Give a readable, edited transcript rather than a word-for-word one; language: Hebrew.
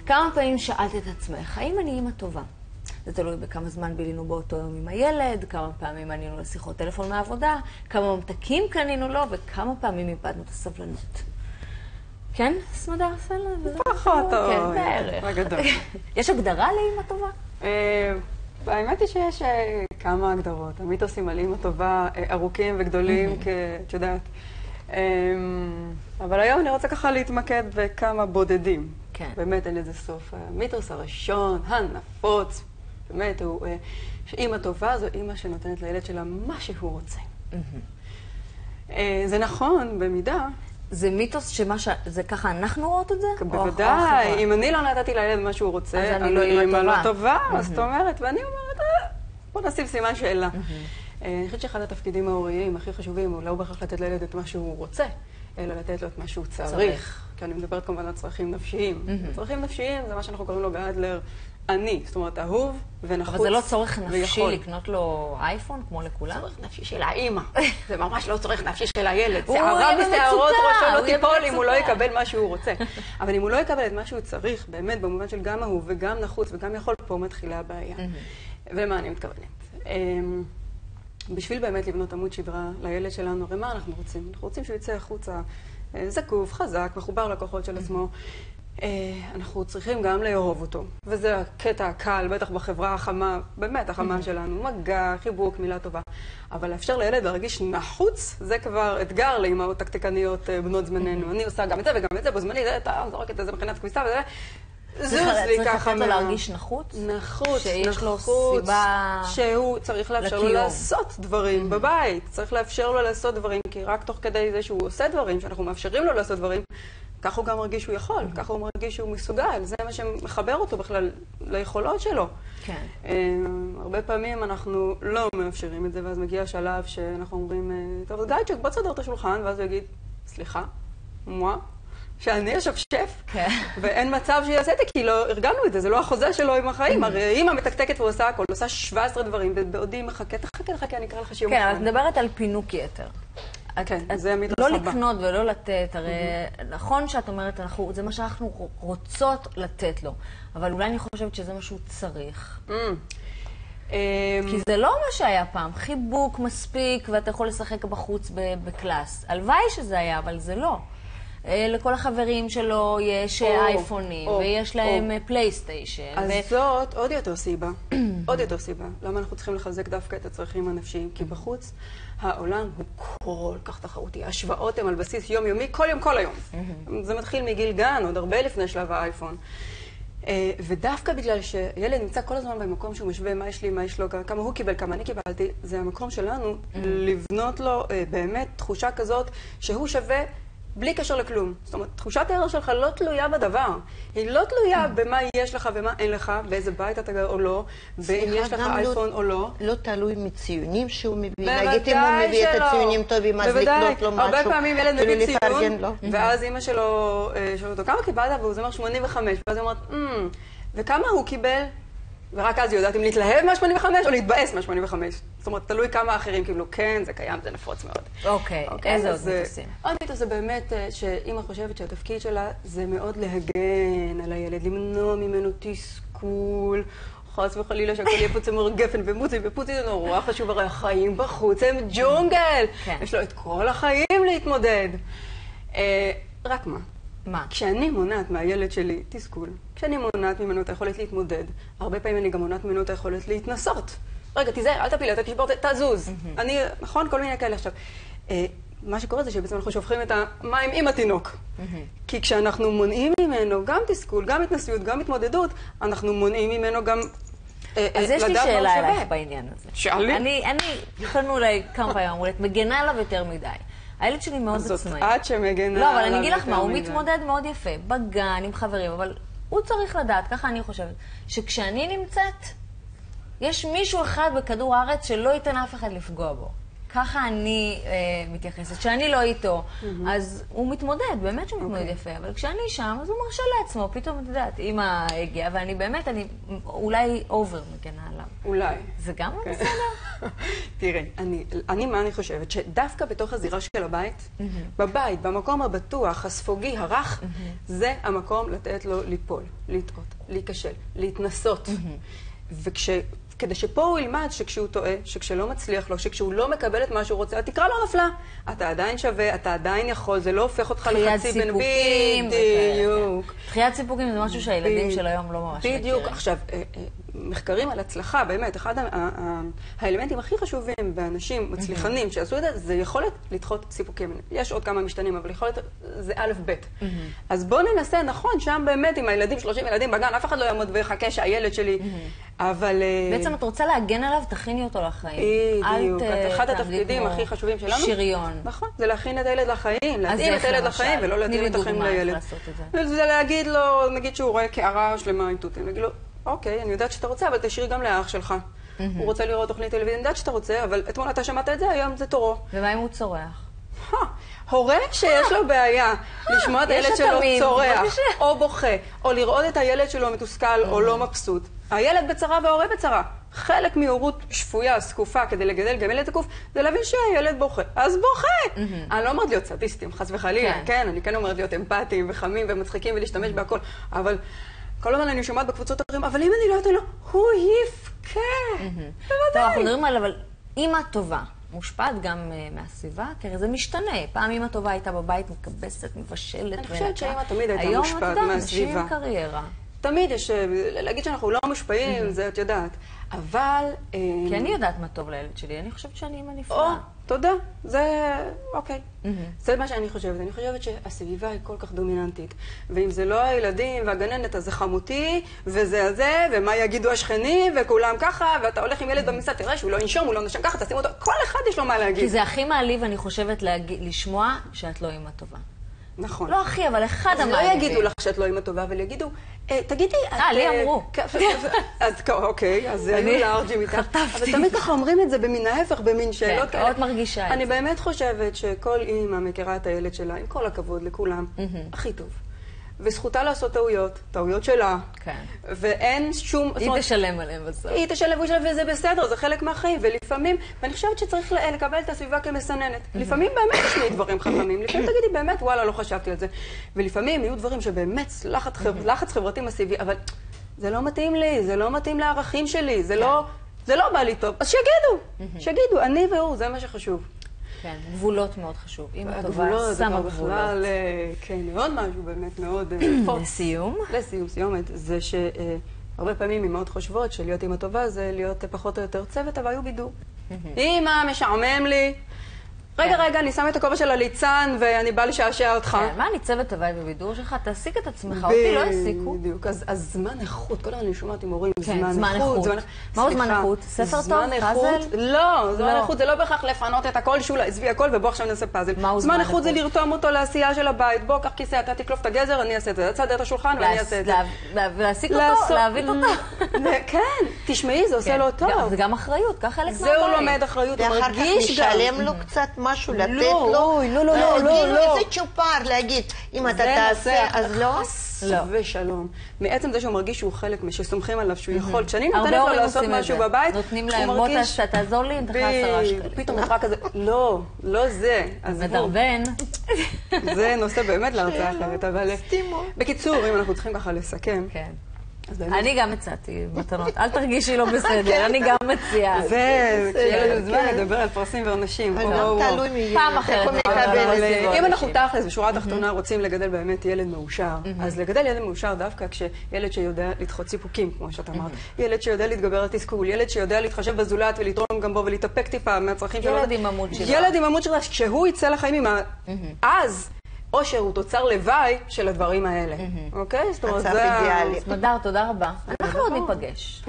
כמה פעמים שאלת את עצמך, האם אני אימא טובה? זה תלוי בכמה זמן בילינו באותו יום עם הילד, כמה פעמים ענינו לשיחות טלפון מהעבודה, כמה ממתקים קנינו לו, וכמה פעמים איבדנו את הסבלנות. כן? סמדר סלע? פחות או... כן, בערך. בגדול. יש הגדרה לאמא טובה? האמת היא שיש כמה הגדרות. המיתוסים על אמא טובה ארוכים וגדולים, את יודעת. אבל היום אני רוצה ככה להתמקד בכמה בודדים. כן. באמת אין לזה סוף. המיתוס הראשון, הנפוץ, באמת הוא שאמא טובה זו אמא שנותנת לילד שלה מה שהוא רוצה. זה נכון במידה. זה מיתוס זה ככה אנחנו רואות את זה? בוודאי, אם אני לא נתתי לילד מה שהוא רוצה, אני לא אמא לא טובה, זאת אומרת, ואני אומרת, בוא נשים סימן שאלה. אני חושבת שאחד התפקידים ההוריים הכי חשובים הוא לא בהכרח לתת לילד את מה שהוא רוצה, אלא לתת לו את מה שהוא צריך. כי אני מדברת כמובן על צרכים נפשיים. צרכים נפשיים זה מה שאנחנו קוראים לו באדלר אני, זאת אומרת, אהוב ונחוץ. אבל זה לא צורך נפשי לקנות לו אייפון כמו לכולם? צורך נפשי של האמא. זה ממש לא צורך נפשי של הילד. שערה משערות ראשו לא תיפול אם הוא לא יקבל מה שהוא רוצה. אבל אם הוא לא יקבל את מה שהוא צריך, באמת, במובן של גם אהוב וגם נחוץ וגם יכול, פה מתחילה הבעיה. ולמה אני מתכוונת? בשביל באמת לבנות עמוד שדרה לילד שלנו, הרי מה אנחנו רוצים? אנחנו רוצים שהוא יצא החוצה זקוף, חזק, מחובר לכוחות של עצמו. אנחנו צריכים גם לאהוב אותו. וזה הקטע הקל, בטח בחברה החמה, באמת החמה שלנו. מגע, חיבוק, מילה טובה. אבל לאפשר לילד להרגיש נחוץ, זה כבר אתגר לאמהות טקטיקניות בנות זמננו. אני עושה גם את זה וגם את זה, בזמני זה, אתה זורקת את זה מבחינת כביסה וזה. זוז לי ככה. צריך לתת לו להרגיש נחוץ? נחוץ, שיש לו סיבה שהוא צריך לאפשר לו לעשות דברים בבית. צריך לאפשר לו לעשות דברים, כי רק תוך כדי זה שהוא עושה דברים, שאנחנו מאפשרים לו לעשות דברים, ככה הוא גם מרגיש שהוא יכול, ככה הוא מרגיש שהוא מסוגל. זה מה שמחבר אותו בכלל ליכולות שלו. כן. הרבה פעמים אנחנו לא מאפשרים את זה, ואז מגיע השלב שאנחנו אומרים, טוב, אז גייצ'וק, בוא תסדר את השולחן, ואז הוא יגיד, סליחה, מואה, שאני אשפשף, ואין מצב שיעשה את זה, כי לא הרגלנו את זה, זה לא החוזה שלו עם החיים. הרי אמא מתקתקת ועושה הכל, עושה 17 דברים, ובעודי מחכה, תחכה, אני אקרא לך שיום כן, אבל את מדברת על פינוק יתר. כן, זה המיתוס לא הבא. לקנות ולא לתת, הרי נכון שאת אומרת, זה מה שאנחנו רוצות לתת לו, אבל אולי אני חושבת שזה מה שהוא צריך. כי זה לא מה שהיה פעם, חיבוק מספיק ואתה יכול לשחק בחוץ בקלאס. הלוואי שזה היה, אבל זה לא. לכל החברים שלו יש אייפונים, ויש להם פלייסטיישן. אז זאת עוד יותר סיבה, עוד יותר סיבה. למה אנחנו צריכים לחזק דווקא את הצרכים הנפשיים? כי בחוץ העולם הוא כל כך תחרותי. ההשוואות הן על בסיס יומיומי, כל יום, כל היום. זה מתחיל מגיל גן, עוד הרבה לפני שלב האייפון. ודווקא בגלל שילד נמצא כל הזמן במקום שהוא משווה מה יש לי, מה יש לו, כמה הוא קיבל, כמה אני קיבלתי, זה המקום שלנו לבנות לו באמת תחושה כזאת שהוא שווה בלי קשר לכלום. זאת אומרת, תחושת הערך שלך לא תלויה בדבר. היא לא תלויה במה יש לך ומה אין לך, באיזה בית אתה גר או לא, ואם יש לך אייפון או לא. לא תלוי מציונים שהוא מביא. נגיד אם הוא מביא את הציונים טובים, אז לקנות לו משהו. הרבה פעמים ילד מביא ציון, ואז אמא שלו שואלת אותו, כמה קיבלת? והוא אומר 85. ואז היא אומרת, וכמה הוא קיבל? ורק אז היא יודעת אם להתלהב מה-85 או להתבאס מה-85. זאת אומרת, תלוי כמה אחרים קיבלו. כן, זה קיים, זה נפוץ מאוד. אוקיי, איזה עוד מיתוסים? עוד מיתוס זה באמת שאמא חושבת שהתפקיד שלה זה מאוד להגן על הילד, למנוע ממנו תסכול, חס וחלילה שהכל יהיה פוצמר גפן ומוצי, ופוצי זה נורא חשוב, הרי החיים בחוץ הם ג'ונגל. יש לו את כל החיים להתמודד. רק מה? מה? כשאני מונעת מהילד שלי תסכול, כשאני מונעת ממנו את היכולת להתמודד, הרבה פעמים אני גם מונעת ממנו את היכולת להתנסות. רגע, תיזהר, אל תפיל, אתה תשבור, תזוז. אני, נכון? כל מיני כאלה עכשיו. מה שקורה זה שבעצם אנחנו שופכים את המים עם התינוק. כי כשאנחנו מונעים ממנו גם תסכול, גם התנסות, גם התמודדות, אנחנו מונעים ממנו גם אז יש לי שאלה אלייך בעניין הזה. שאלי? אני, פנו אליי כמה פעמים, אמרו לי, את מגנה עליו יותר מדי. הילד שלי מאוד עצמאי. זאת את שמגנה לא, אבל אני אגיד לך מה, הוא מתמודד מאוד יפה, בגן, עם חברים, אבל הוא צריך לדעת, ככה אני חושבת, שכשאני נמצאת, יש מישהו אחד בכדור הארץ שלא ייתן אף אחד לפגוע בו. ככה אני מתייחסת. כשאני לא איתו, אז הוא מתמודד, באמת שהוא מתמודד יפה, אבל כשאני שם, אז הוא מרשה לעצמו, פתאום, את יודעת, אמא הגיעה, ואני באמת, אני אולי אובר מגנה עליו. אולי. זה גם בסדר? תראה, מה אני חושבת? שדווקא בתוך הזירה של הבית, בבית, במקום הבטוח, הספוגי, הרך, זה המקום לתת לו ליפול, לטעות, להיכשל, להתנסות. כדי שפה הוא ילמד שכשהוא טועה, שכשלא מצליח לו, שכשהוא לא מקבל את מה שהוא רוצה, התקרה לא נפלה. אתה עדיין שווה, אתה עדיין יכול, זה לא הופך אותך לחצי בין בדיוק. דחיית סיפוקים זה משהו שהילדים של היום לא ממש מכירים. בדיוק. עכשיו, מחקרים על הצלחה, באמת, אחד האלמנטים הכי חשובים באנשים מצליחנים שעשו את זה, זה יכולת לדחות סיפוקים. יש עוד כמה משתנים, אבל יכולת, זה א' ב'. אז בואו ננסה, נכון, שם באמת עם הילדים, 30 ילדים בגן, אף אחד לא יעמוד ויחכה שהילד שלי, אבל... בעצם את רוצה להגן עליו, תכיני אותו לחיים. בדיוק. אחד התפקידים הכי חשובים שלנו. שריון. נכון, זה להכין את הילד לחיים, להתאים את הילד לחיים ולא להתאים את החיים לילד. זה להגיד לו, נגיד שהוא רואה קערה שלמה עם תותים, להגיד לו, אוקיי, אני יודעת שאתה רוצה, אבל תשאירי גם לאח שלך. הוא רוצה לראות תוכנית טלוויזיה, אני יודעת שאתה רוצה, אבל אתמול אתה שמעת את זה, היום זה תורו. ומה אם הוא צורח? הורה שיש לו בעיה לשמוע את הילד שלו צורח, או בוכה, או לראות את הילד שלו מתוסכל או לא מבסוט. הילד בצרה וההורה בצרה. חלק מהורות שפויה, סקופה, כדי לגדל גם ילד תקוף, זה להבין שהילד בוכה. אז בוכה! אני לא אומרת להיות סדיסטים, חס וחלילה. כן, אני כן אומרת להיות אמפתיים וחמים ומצחיקים ולהשתמש בהכל. אבל כל הזמן אני שומעת בקבוצות אחרים, אבל אם אני לא אתן לו, הוא יבכה. טוב, אנחנו מדברים על, אבל אמא טובה. מושפעת גם מהסביבה, כי זה משתנה. פעם אמא טובה הייתה בבית, מקבסת, מבשלת. אני חושבת שאמא תמיד הייתה מושפעת מהסביבה. היום, אתה יודע, נשים עם קריירה. תמיד יש, להגיד שאנחנו לא מושפעים, זה את יודעת. אבל... כי אני יודעת מה טוב לילד שלי, אני חושבת שאני אמא נפלאה. תודה, זה... אוקיי. זה מה שאני חושבת. אני חושבת שהסביבה היא כל כך דומיננטית. ואם זה לא הילדים והגננת, אז זה חמותי, וזה הזה, ומה יגידו השכנים, וכולם ככה, ואתה הולך עם ילד במסע, תראה שהוא לא ינשום, הוא לא נשם ככה, תשים אותו, כל אחד יש לו מה להגיד. כי זה הכי מעליב, אני חושבת, לשמוע שאת לא אמא טובה. נכון. לא הכי, אבל אחד המעליבים. אז לא יגידו לך שאת לא אמא טובה, אבל יגידו, תגידי, את... לי אמרו. אוקיי, אז היו לארג'ים איתך. אבל תמיד ככה אומרים את זה במין ההפך, במין שאלות כאלה. מאוד מרגישה את זה. אני באמת חושבת שכל אמא מכירה את הילד שלה, עם כל הכבוד לכולם, הכי טוב. וזכותה לעשות טעויות, טעויות שלה. כן. ואין שום... היא תשלם עליהם בסוף. היא תשלם, וזה בסדר, זה חלק מהחיים. ולפעמים, ואני חושבת שצריך לקבל את הסביבה כמסננת. לפעמים באמת יש לי דברים חכמים. לפעמים תגידי, באמת, וואלה, לא חשבתי על זה. ולפעמים יהיו דברים שבאמת לחץ חברתי מסיבי, אבל זה לא מתאים לי, זה לא מתאים לערכים שלי, זה לא בא לי טוב. אז שיגידו, אני והוא, זה מה שחשוב. כן, גבולות מאוד חשוב. אמא טובה, שמה גבולות. כן, מאוד משהו באמת מאוד... לסיום? לסיום, סיומת. זה שהרבה פעמים אמהות חושבות שלהיות אמא טובה זה להיות פחות או יותר צוות, אבל היו בידור. אמא, משעמם לי. רגע, אני שמה את הכובע של הליצן ואני באה לשעשע אותך. מה אני צוות הוואי בבידור שלך? תעסיק את עצמך, אותי לא יעסיקו. בדיוק, אז זמן איכות, כל הזמן אני שומעת עם הורים, זמן איכות. מהו זמן איכות? ספר טוב? פאזל? לא, זמן איכות זה לא בהכרח לפנות את הכל, שולה, עזבי הכל ובוא עכשיו נעשה פאזל. זמן איכות זה לרתום אותו לעשייה של הבית, בוא, קח כיסא, אתה תקלוף את הגזר, אני אעשה את זה, תצד את השולחן ואני אעשה את זה. ולהעסיק אותו, להבין אותו. כן, תשמעי, זה עושה לו טוב. זה גם אחריות, כך חלק מהבית. זהו לומד אחריות, הוא מרגיש גם. לשלם לו קצת משהו, לתת לו. לא. איזה צ'ופר להגיד, אם אתה תעשה, אז לא. לא. ושלום. מעצם זה שהוא מרגיש שהוא חלק, שסומכים עליו, שהוא יכול. כשאני נותנת לו לעשות משהו בבית, נותנים להם, בוא תעזור לי, נתך 10 שקלים. פתאום נתראה כזה, לא זה. מדרבן. זה נושא באמת להרצאה אחרת, אבל... בקיצור, אם אנחנו צריכים ככה לסכם. כן. אני גם הצעתי מתנות, אל תרגישי לא בסדר, אני גם מציעה. זה, כשיהיה לנו זמן לדבר על פרסים ועונשים. פעם אחרת. אם אנחנו תכלס, בשורה התחתונה, רוצים לגדל באמת ילד מאושר, אז לגדל ילד מאושר דווקא כשילד שיודע לדחות סיפוקים, כמו שאת אמרת, ילד שיודע להתגבר על תסכול, ילד שיודע להתחשב בזולת ולתרום גם בו ולהתאפק טיפה מהצרכים שלו. ילד עם עמוד שלה. ילד עם עמוד שלה, כשהוא יצא לחיים עם אז, אושר הוא תוצר לוואי של הדברים האלה. אוקיי? מצב אידיאלי. סמדר, תודה רבה. אנחנו עוד ניפגש.